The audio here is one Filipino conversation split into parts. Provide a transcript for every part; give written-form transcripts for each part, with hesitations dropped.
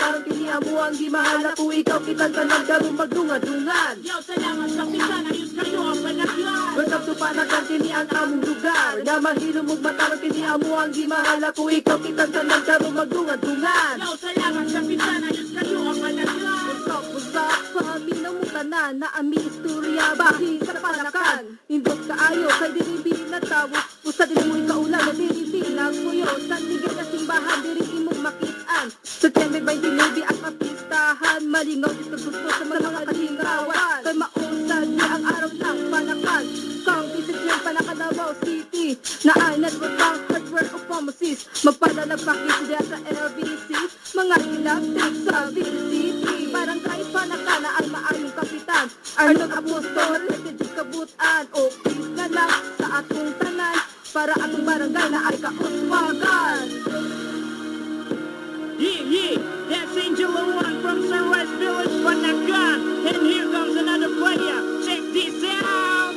matarong kini amo ang di mahal ako ikaw kitang tanan karong magdungan-dungan. Yo, salamat sa pisan, ayos kayo ang panagyan. Welcome to Panakan kini ang among lugar na mahilom ug matarong kini amo ang di mahal ako ikaw kitang tanan karong magdungan-dungan. Yo, salamat sa pisan, ayos kayo ang panagyan. Usap sa amin ng mutanan na ami istorya bahin sa Panakan. Indot kaayo kay diri na tawo usa dili mo kaulan na diri lang kuyo sa tigil na simbahan diri imong makitaan. September 29 ang kapistahan malingaw dito gusto sa mga kalingawan. Kay mausad ni ang araw ng Panakan. Kang visit ng Panakan Davao City na ay network ng hardware of pharmacies. Magpadala pakis diya sa LBC mga electric sa VCT. Barangay Panakan na ay maayong kapitan. Arnold Apostol, Regis Kabutan o please na lang sa atong tanan para atong barangay na ay kauswagan. Yeah, that's Angela One from Sunrise Village, Panakan. And here comes another player. Check this out.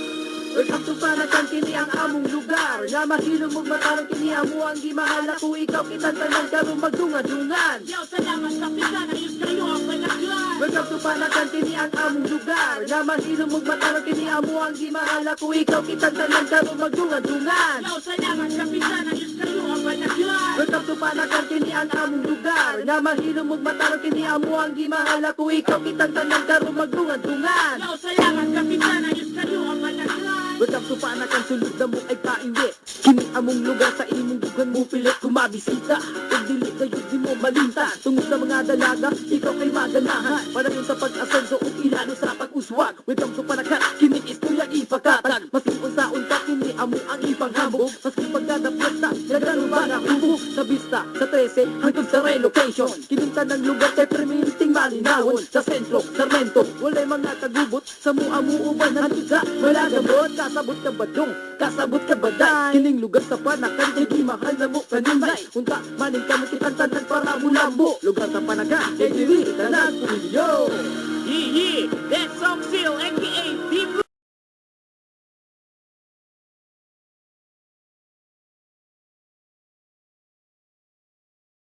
Welcome to Panakan kini ang among lugar na mahilom ug matarong kini amo ang di mahal ako ikaw kitang tanan karong magdungan-dungan. Yo, salamat sa pisan, ayos kayo ang panagyan. Welcome to Panakan kini ang among lugar na mahilom ug matarong kini amo ang di mahal ako ikaw kitang tanan karong magdungan-dungan. Yo, salamat sa pisan, ayos kayo ang panagyan. Welcome to Panakan kini ang among lugar na mahilom ug matarong kini amo ang di mahal ako ikaw kitang tanan karong magdungan-dungan. Yo, salamat sa pisan, ayos kayo ang panagyan. Welcome to Panakan sulod na mo ay kaiwi. Kini among lugar sa imong dugan mo pilit kumabisita. Kung dili kayo di mo malintan tungod sa mga dalaga, ikaw kay maganahan. Para yun sa pag-asenso o ilano sa pag-uswag. Welcome to Panakan, kini istorya ipagkatag. Masipon sa unta, kini amo ang ipanghambog. Maski pagdadaplat sa nagano ba na hubog. Sa vista, sa 13, hanggang sa relocation. Kinintan ng lugar kay permanenteng malinawon. Sa sentro, Sarmento, walay mga tagubot. Sa mua-muuban na sa wala gamot. Kasabot ka badong, kasabot ka baday. Kining lugar sa Panakan, di mahal na mo kanunay. Unta, maning ka makitang tanan para mo lambo. Lugar sa Panakan, diri tanan kuyo.